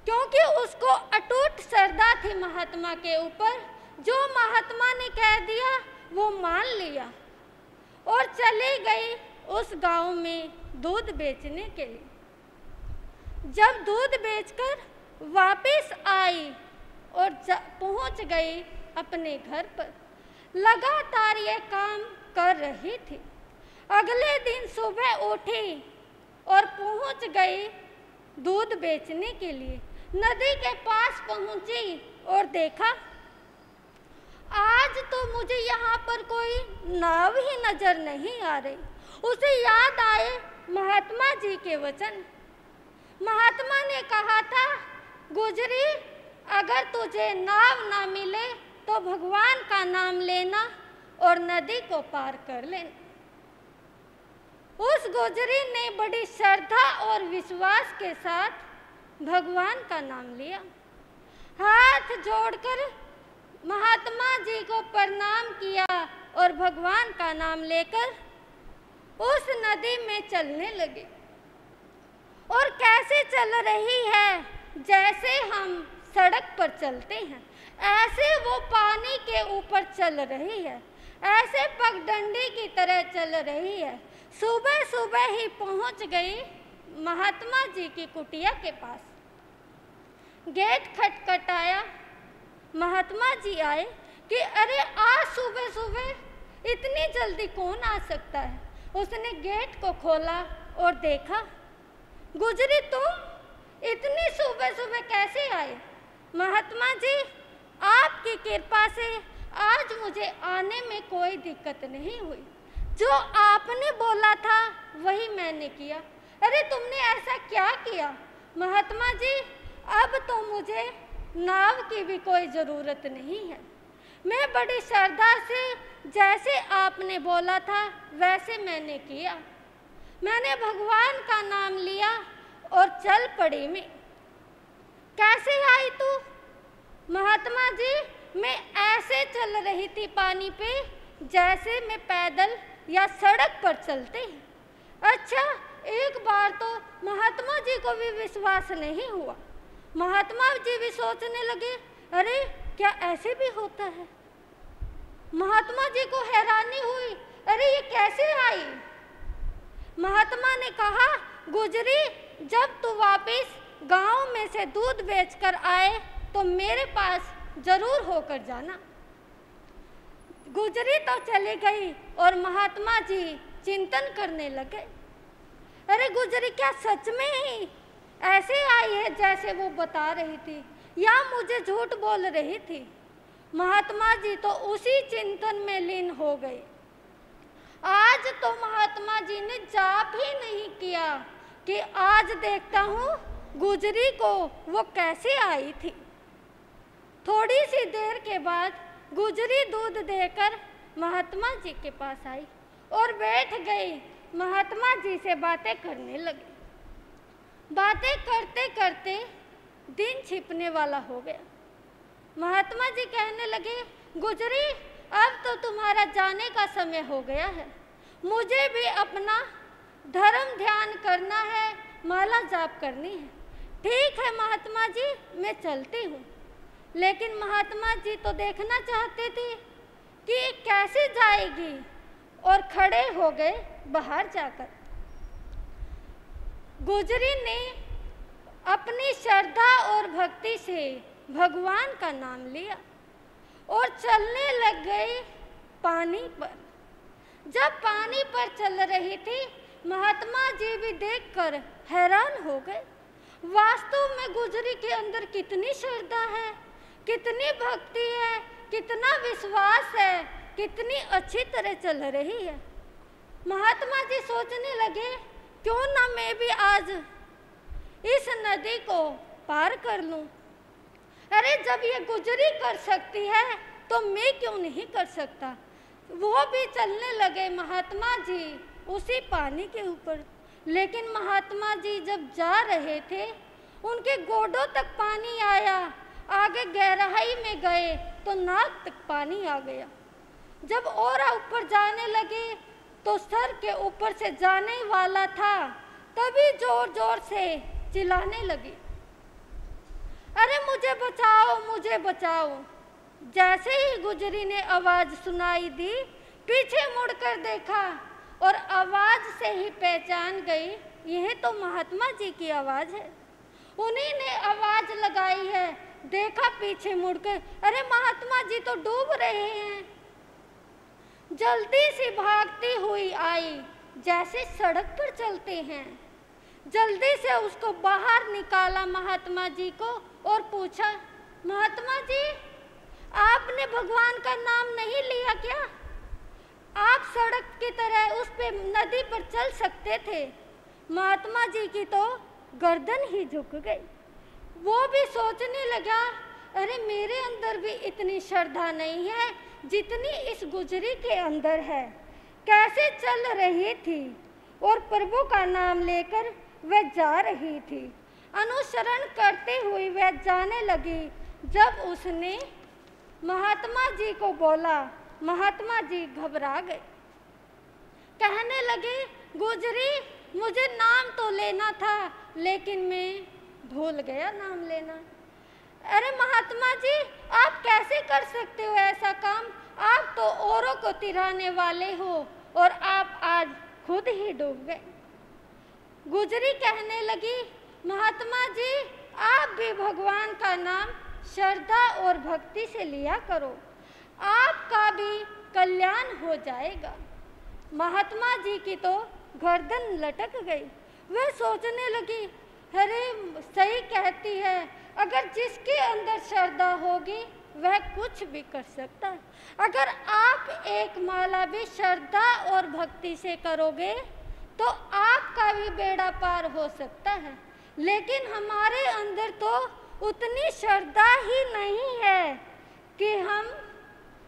क्योंकि उसको अटूट श्रद्धा थी महात्मा के ऊपर। जो महात्मा ने कह दिया वो मान लिया और चली गई उस गांव में दूध बेचने के लिए। जब दूध बेचकर वापस आई और पहुंच गई अपने घर पर, लगातार ये काम कर रही थी। अगले दिन सुबह उठी और पहुंच गई दूध बेचने के लिए। नदी के पास पहुंची और देखा, आज तो मुझे यहाँ पर कोई नाव ही नजर नहीं आ रही। उसे याद आए महात्मा जी के वचन। महात्मा ने कहा था, गुजरी, अगर तुझे नाव ना मिले तो भगवान का नाम लेना और नदी को पार कर लेना। उस गुजरी ने बड़ी श्रद्धा और विश्वास के साथ भगवान का नाम लिया। हाथ जोड़कर महात्मा जी को प्रणाम किया और भगवान का नाम लेकर उस नदी में चलने लगे। और कैसे चल रही है, जैसे हम सड़क पर चलते हैं ऐसे वो पानी के ऊपर चल रही है, ऐसे पगडंडी की तरह चल रही है। सुबह सुबह ही पहुंच गई महात्मा जी की कुटिया के पास। गेट खटखटाया, महात्मा जी आए कि अरे आज सुबह सुबह इतनी जल्दी कौन आ सकता है। उसने गेट को खोला और देखा, गुजरी तुम इतनी सुबह सुबह कैसे आए? महात्मा जी, आपकी कृपा से आज मुझे आने में कोई दिक्कत नहीं हुई। जो आपने बोला था वही मैंने किया। अरे तुमने ऐसा क्या किया? महात्मा जी, अब तो मुझे नाव की भी कोई ज़रूरत नहीं है। मैं बड़ी श्रद्धा से जैसे आपने बोला था वैसे मैंने किया। मैंने भगवान का नाम लिया और चल पड़ी मैं। कैसे आई तू? महात्मा जी, मैं ऐसे चल रही थी पानी पे जैसे मैं पैदल या सड़क पर चलते हैं। अच्छा, एक बार तो महात्मा जी को भी विश्वास नहीं हुआ। महात्मा जी भी सोचने लगे, अरे क्या ऐसे भी होता है? महात्मा जी को हैरानी हुई, अरे ये कैसे आई? महात्मा ने कहा, गुजरी, जब तू वापस गांव में से दूध बेचकर आए तो मेरे पास जरूर होकर जाना। गुजरी तो चली गई और महात्मा जी चिंतन करने लगे, अरे गुजरी क्या सच में ही ऐसे आई है जैसे वो बता रही थी, या मुझे झूठ बोल रही थी? महात्मा जी तो उसी चिंतन में लीन हो गए। आज तो महात्मा जी ने जाप ही नहीं किया कि आज देखता हूँ गुजरी को वो कैसे आई थी। थोड़ी सी देर के बाद गुजरी दूध देकर महात्मा जी के पास आई और बैठ गई। महात्मा जी से बातें करने लगी। बातें करते करते दिन छिपने वाला हो गया। महात्मा जी कहने लगे, गुजरी, अब तो तुम्हारा जाने का समय हो गया है। मुझे भी अपना धर्म ध्यान करना है, माला जाप करनी है। ठीक है महात्मा जी, मैं चलती हूँ। लेकिन महात्मा जी तो देखना चाहते थे कि कैसे जाएगी और खड़े हो गए बाहर जाकर। गुजरी ने अपनी श्रद्धा और भक्ति से भगवान का नाम लिया और चलने लग गए पानी पर। जब पानी पर चल रही थी, महात्मा जी भी देखकर हैरान हो गए। वास्तव में गुजरी के अंदर कितनी श्रद्धा है, कितनी भक्ति है, कितना विश्वास है, कितनी अच्छी तरह चल रही है। महात्मा जी सोचने लगे, क्यों ना मैं भी आज इस नदी को पार कर लूं। अरे जब ये गुजरी कर सकती है तो मैं क्यों नहीं कर सकता। वो भी चलने लगे महात्मा जी उसी पानी के ऊपर। लेकिन महात्मा जी जब जा रहे थे, उनके गोडों तक पानी आया। आगे गहराई में गए तो नाक तक पानी आ गया। जब और ऊपर जाने लगे तो सर के ऊपर से जाने वाला था, तभी जोर जोर से चिल्लाने लगी, अरे मुझे बचाओ, मुझे बचाओ। जैसे ही गुजरी ने आवाज सुनाई दी, पीछे मुड़कर देखा और आवाज से ही पहचान गई, यह तो महात्मा जी की आवाज है। उन्हीं ने आवाज लगाई है। देखा पीछे मुड़कर, अरे महात्मा जी तो डूब रहे हैं। जल्दी से भागती हुई आई, जैसे सड़क पर चलते हैं। जल्दी से उसको बाहर निकाला महात्मा जी को और पूछा, महात्मा जी आपने भगवान का नाम नहीं लिया क्या? आप सड़क की तरह उस पे नदी पर चल सकते थे। महात्मा जी की तो गर्दन ही झुक गई। वो भी सोचने लगा, अरे मेरे अंदर भी इतनी श्रद्धा नहीं है जितनी इस गुजरी के अंदर है। कैसे चल रही थी और प्रभु का नाम लेकर वह जा रही थी। अनुसरण करते हुए वह जाने लगी। जब उसने महात्मा जी को बोला, महात्मा जी घबरा गए। कहने लगे, गुजरी मुझे नाम तो लेना था, लेकिन मैं भूल गया नाम लेना। अरे महात्मा जी आप कैसे कर सकते हो ऐसा काम? आप तो औरों को तिराने वाले हो और आप आज खुद ही डूब गए। गुजरी कहने लगी, महात्मा जी आप भी भगवान का नाम श्रद्धा और भक्ति से लिया करो, आपका भी कल्याण हो जाएगा। महात्मा जी की तो गर्दन लटक गई। वह सोचने लगी, अरे सही कहती है, अगर जिसके अंदर श्रद्धा होगी वह कुछ भी कर सकता है। अगर आप एक माला भी श्रद्धा और भक्ति से करोगे तो आपका भी बेड़ा पार हो सकता है। लेकिन हमारे अंदर तो उतनी श्रद्धा ही नहीं है कि हम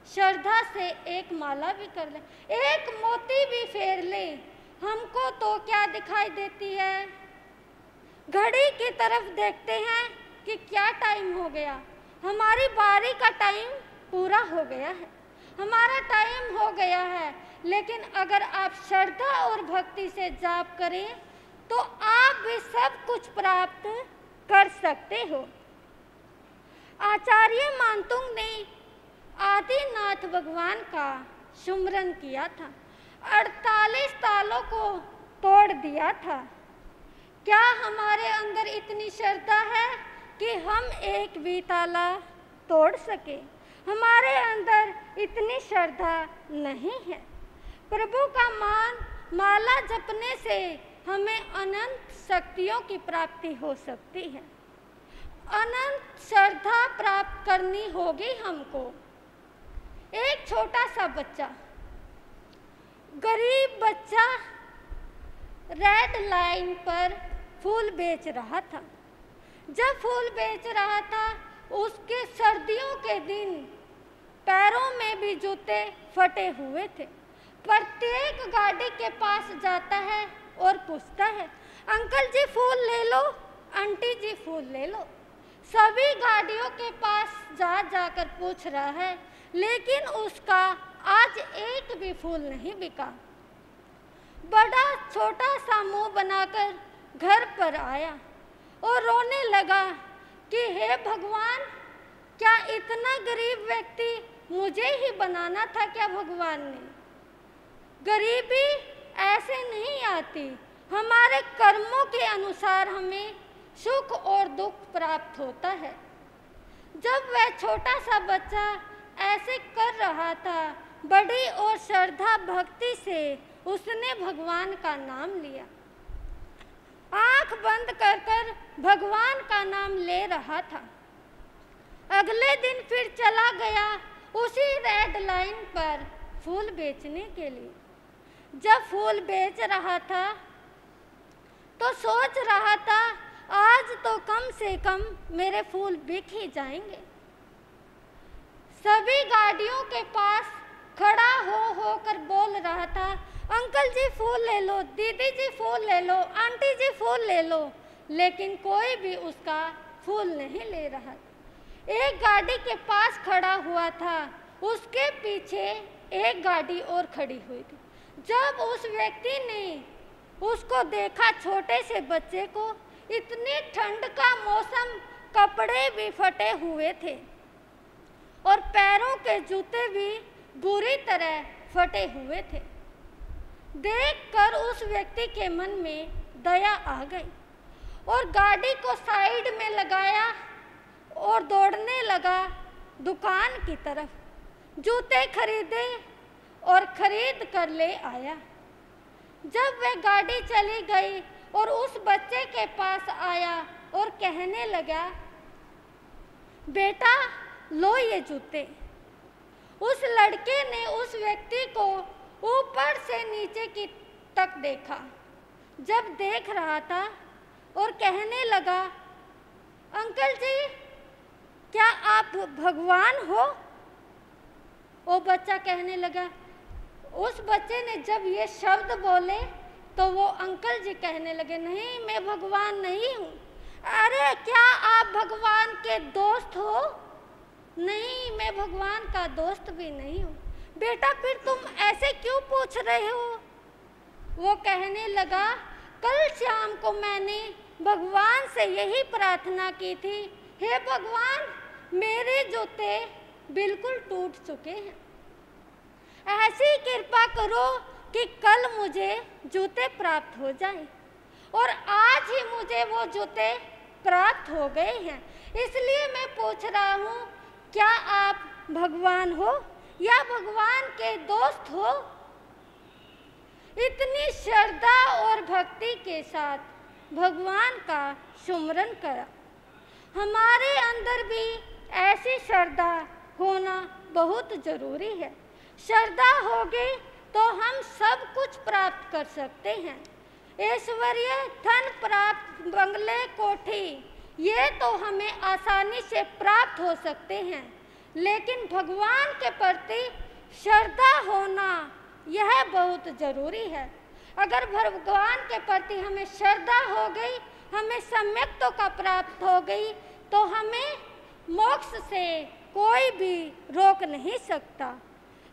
श्रद्धा से एक माला भी कर लें, एक मोती भी फेर लें। हमको तो क्या दिखाई देती है, घड़ी की तरफ देखते हैं कि क्या टाइम हो गया, हमारी बारी का टाइम पूरा हो गया है, हमारा टाइम हो गया है। लेकिन अगर आप श्रद्धा और भक्ति से जाप करें तो आप भी सब कुछ प्राप्त कर सकते हो। आचार्य मानतुंग ने आदिनाथ भगवान का सुमरन किया था, 48 तालों को तोड़ दिया था। क्या हमारे अंदर इतनी श्रद्धा है कि हम एक भी ताला तोड़ सके? हमारे अंदर इतनी श्रद्धा नहीं है। प्रभु का माला जपने से हमें अनंत शक्तियों की प्राप्ति हो सकती है। अनंत श्रद्धा प्राप्त करनी होगी हमको। एक छोटा सा बच्चा, गरीब बच्चा रेड लाइन पर फूल बेच रहा था। जब फूल बेच रहा था, उसके सर्दियों के दिन पैरों में भी जूते फटे हुए थे। प्रत्येक गाड़ी के पास जाता है और पूछता है, अंकल जी फूल ले लो, आंटी जी फूल ले लो। सभी गाड़ियों के पास जाकर पूछ रहा है, लेकिन उसका आज एक भी फूल नहीं बिका। बड़ा छोटा सा मुंह बनाकर घर पर आया और रोने लगा कि हे भगवान, क्या इतना गरीब व्यक्ति मुझे ही बनाना था क्या भगवान ने? गरीबी ऐसे नहीं आती, हमारे कर्मों के अनुसार हमें सुख और दुख प्राप्त होता है। जब वह छोटा सा बच्चा ऐसे कर रहा था, बड़ी और श्रद्धा भक्ति से उसने भगवान का नाम लिया। आंख बंद कर कर भगवान का नाम ले रहा था। अगले दिन फिर चला गया उसी रेड लाइन पर फूल बेचने के लिए। जब फूल बेच रहा था तो सोच रहा था, आज तो कम से कम मेरे फूल बिक ही जाएंगे। सभी गाड़ियों के पास खड़ा होकर बोल रहा था, अंकल जी फूल ले लो, दीदी जी फूल ले लो, आंटी जी फूल ले लो। लेकिन कोई भी उसका फूल नहीं ले रहा था। एक गाड़ी के पास खड़ा हुआ था, उसके पीछे एक गाड़ी और खड़ी हुई थी। जब उस व्यक्ति ने उसको देखा, छोटे से बच्चे को, इतनी ठंड का मौसम, कपड़े भी फटे हुए थे और पैरों के जूते भी बुरी तरह फटे हुए थे। देखकर उस व्यक्ति के मन में दया आ गई और गाड़ी को साइड में लगाया और दौड़ने लगा दुकान की तरफ। जूते खरीदे और खरीद कर ले आया। जब वह गाड़ी चली गई और उस बच्चे के पास आया और कहने लगा, बेटा लो ये जूते। उस लड़के ने उस व्यक्ति को ऊपर से नीचे की तक देखा। जब देख रहा था और कहने लगा, अंकल जी क्या आप भगवान हो? वो बच्चा कहने लगा, उस बच्चे ने जब ये शब्द बोले तो वो अंकल जी कहने लगे, नहीं मैं भगवान नहीं हूँ। अरे क्या आप भगवान के दोस्त हो? नहीं मैं भगवान का दोस्त भी नहीं हूँ। बेटा फिर तुम ऐसे क्यों पूछ रहे हो? वो कहने लगा, कल शाम को मैंने भगवान से यही प्रार्थना की थी, हे भगवान मेरे जूते बिल्कुल टूट चुके हैं, ऐसी कृपा करो कि कल मुझे जूते प्राप्त हो जाएं। और आज ही मुझे वो जूते प्राप्त हो गए हैं, इसलिए मैं पूछ रहा हूँ, क्या आप भगवान हो या भगवान के दोस्त हो? इतनी श्रद्धा और भक्ति के साथ भगवान का सुमरन करा। हमारे अंदर भी ऐसी श्रद्धा होना बहुत जरूरी है। श्रद्धा होगी तो हम सब कुछ प्राप्त कर सकते हैं। ऐश्वर्य, धन प्राप्त, बंगले, कोठी, ये तो हमें आसानी से प्राप्त हो सकते हैं, लेकिन भगवान के प्रति श्रद्धा होना यह बहुत जरूरी है। अगर भगवान के प्रति हमें श्रद्धा हो गई, हमें सम्यक्तों का प्राप्त हो गई, तो हमें मोक्ष से कोई भी रोक नहीं सकता।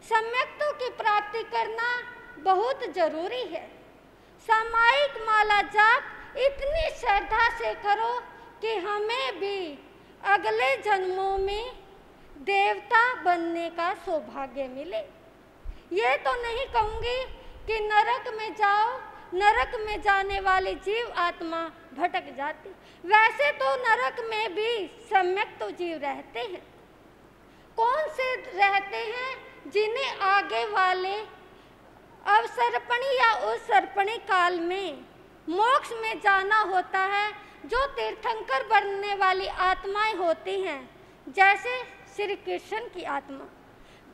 सम्यक्तों की प्राप्ति करना बहुत जरूरी है। सामायिक माला जाप इतनी श्रद्धा से करो कि हमें भी अगले जन्मों में देवता बनने का सौभाग्य मिले। ये तो नहीं कहूँगी कि नरक में जाओ, नरक में जाने वाली जीव आत्मा भटक जाती। वैसे तो नरक में भी सम्यक तो जीव रहते हैं। कौन से रहते हैं? जिन्हें आगे वाले अवसर्पणी या उत्सर्पणी काल में मोक्ष में जाना होता है, जो तीर्थंकर बनने वाली आत्माएं होती हैं, जैसे श्री कृष्ण की आत्मा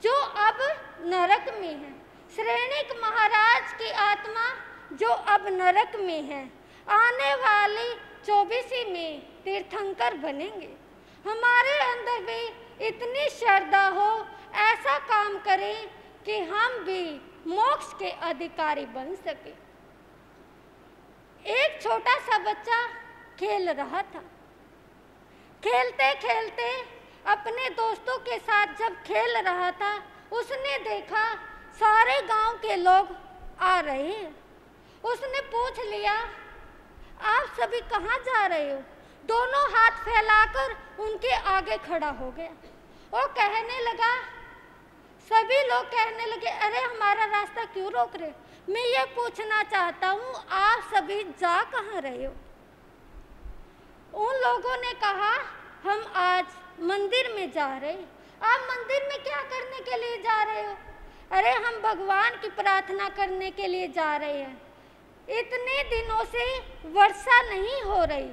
जो अब नरक में है, श्रेणिक महाराज की आत्मा जो अब नरक में है, आने वाली 24वीं में तीर्थंकर बनेंगे। हमारे अंदर भी इतनी श्रद्धा हो, ऐसा काम करें कि हम भी मोक्ष के अधिकारी बन सके। एक छोटा सा बच्चा खेल रहा था। खेलते खेलते अपने दोस्तों के साथ जब खेल रहा था, उसने देखा सारे गांव के लोग आ रहे हैं। उसने पूछ लिया, आप सभी कहाँ जा रहे हो? दोनों हाथ फैलाकर उनके आगे खड़ा हो गया। वो कहने लगा, सभी लोग कहने लगे, अरे हमारा रास्ता क्यों रोक रहे? मैं ये पूछना चाहता हूँ, आप सभी जा कहाँ रहे हो? उन लोगों ने कहा, हम आज मंदिर में जा रहे हैं। आप मंदिर में क्या करने के लिए जा रहे हो? अरे हम भगवान की प्रार्थना करने के लिए जा रहे हैं। इतने दिनों से वर्षा नहीं हो रही,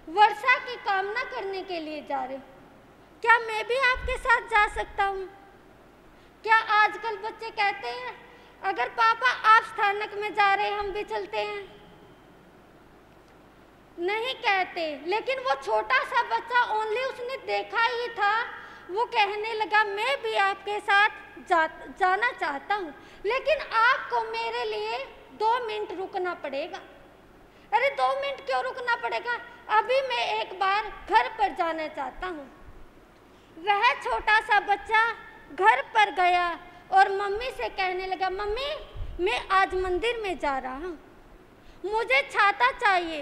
वर्षा की कामना करने के लिए जा रहे हो। क्या मैं भी आपके साथ जा सकता हूँ? क्या आजकल बच्चे कहते हैं, अगर पापा आप स्थानक में जा रहे हैं हम भी चलते हैं? नहीं कहते। लेकिन वो छोटा सा बच्चा ओनली उसने देखा ही था, वो कहने लगा मैं भी आपके साथ जाना चाहता हूँ, लेकिन आपको मेरे लिए 2 मिनट रुकना पड़ेगा। अरे 2 मिनट क्यों रुकना पड़ेगा? अभी मैं एक बार घर पर जाना चाहता हूँ। वह छोटा सा बच्चा घर पर गया और मम्मी से कहने लगा, मम्मी मैं आज मंदिर में जा रहा हूँ, मुझे छाता चाहिए।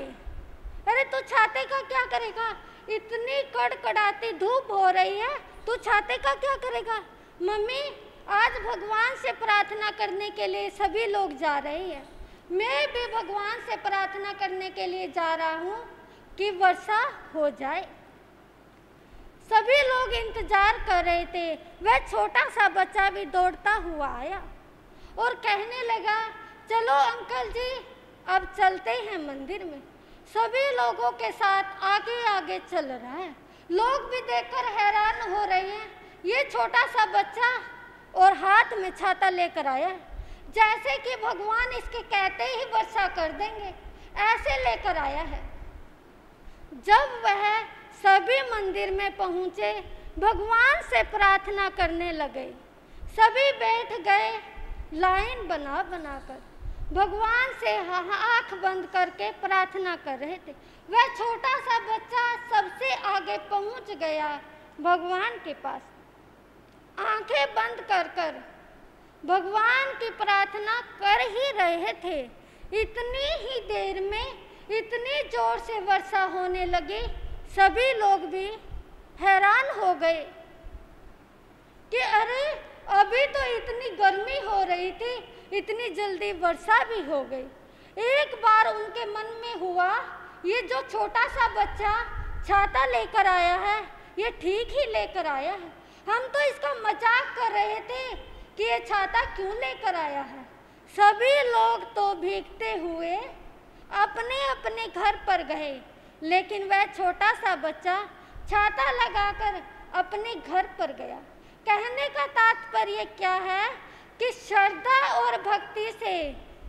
अरे तू छाते का क्या करेगा, इतनी कड़कड़ाती धूप हो रही है, तू छाते का क्या करेगा। मम्मी आज भगवान से प्रार्थना करने के लिए सभी लोग जा रहे हैं, मैं भी भगवान से प्रार्थना करने के लिए जा रहा हूँ कि वर्षा हो जाए। सभी लोग इंतजार कर रहे थे। वह छोटा सा बच्चा भी दौड़ता हुआ आया और कहने लगा, चलो अंकल जी अब चलते हैं मंदिर में। सभी लोगों के साथ आगे आगे चल रहा है। लोग भी देखकर हैरान हो रहे हैं, ये छोटा सा बच्चा और हाथ में छाता लेकर आया है, जैसे कि भगवान इसके कहते ही वर्षा कर देंगे, ऐसे लेकर आया है। जब वह सभी मंदिर में पहुंचे, भगवान से प्रार्थना करने लगे। सभी बैठ गए लाइन बना बनाकर, भगवान से आंख बंद करके प्रार्थना कर रहे थे। वह छोटा सा बच्चा सबसे आगे पहुंच गया भगवान के पास। आंखें बंद कर कर भगवान की प्रार्थना कर ही रहे थे। इतनी ही देर में इतनी जोर से वर्षा होने लगी, सभी लोग भी हैरान हो गए कि अरे अभी तो इतनी गर्मी हो रही थी, इतनी जल्दी वर्षा भी हो गई। एक बार उनके मन में हुआ, ये जो छोटा सा बच्चा छाता लेकर आया है, ये ठीक ही लेकर आया है। हम तो इसका मजाक कर रहे थे कि ये छाता क्यों लेकर आया है। सभी लोग तो भीगते हुए अपने अपने घर पर गए, लेकिन वह छोटा सा बच्चा छाता लगाकर अपने घर पर गया। कहने का तात्पर्य क्या है कि श्रद्धा और भक्ति से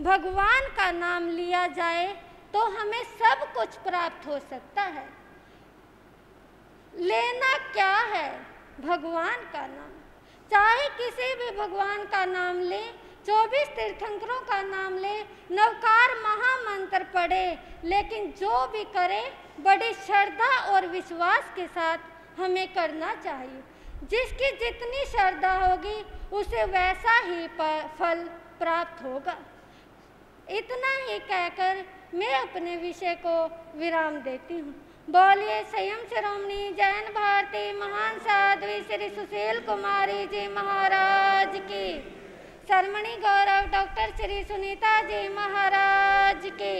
भगवान का नाम लिया जाए तो हमें सब कुछ प्राप्त हो सकता है। लेना क्या है? भगवान का नाम। चाहे किसी भी भगवान का नाम ले, 24 तीर्थंकरों का नाम ले, नवकार महामंत्र पढ़े, लेकिन जो भी करे बड़ी श्रद्धा और विश्वास के साथ हमें करना चाहिए। जिसकी जितनी श्रद्धा होगी उसे वैसा ही फल प्राप्त होगा। इतना ही कहकर मैं अपने विषय को विराम देती हूँ। बोलिए संयम शिरोमणि जैन भारती महान साध्वी श्री सुशील कुमारी जी महाराज की, शर्मणी गौरव डॉक्टर श्री सुनीता जी महाराज की।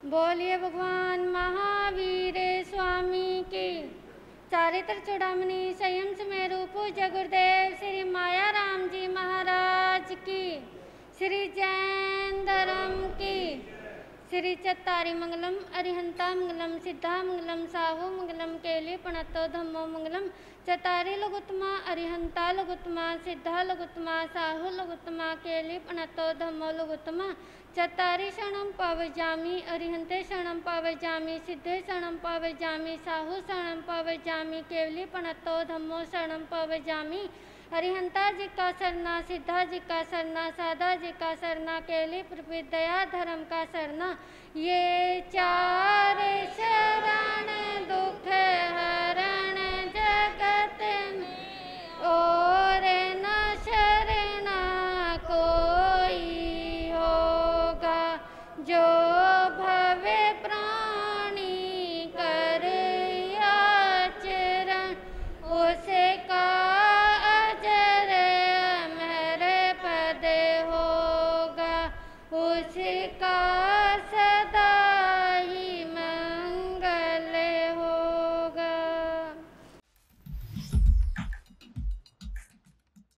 बोलिए भगवान महावीर स्वामी की। चारित्र चूड़ामणि संयम सुमेरु पूज्य गुरुदेव श्री माया राम जी महाराज की, श्री जैन धर्म की। श्री चत्तारी मंगलम अरिहंता मंगलम सिद्धा मंगलम साहु मंगलम केली प्रणतो धम्मो मंगलम। चत्तारी लघुत्तमा अरिहंता लघुत्तमा सिद्धा लघुत्तमा साहु लघुत्तमा केली प्रणतो धम्मो लघुत्तमा। चत्तारी शरणं पावयामि अरिहंते शरणं पावयामि सिद्धे शरणं पावयामि साहु शरणं पावयामि केवली प्रणतो धम्मो शरणं पावयामि। अरिहंता जी का सरना सिद्धा जी का सरना साधा जी का सरना केली प्रविद्या धर्म का सरना। ये चार शरण दुख है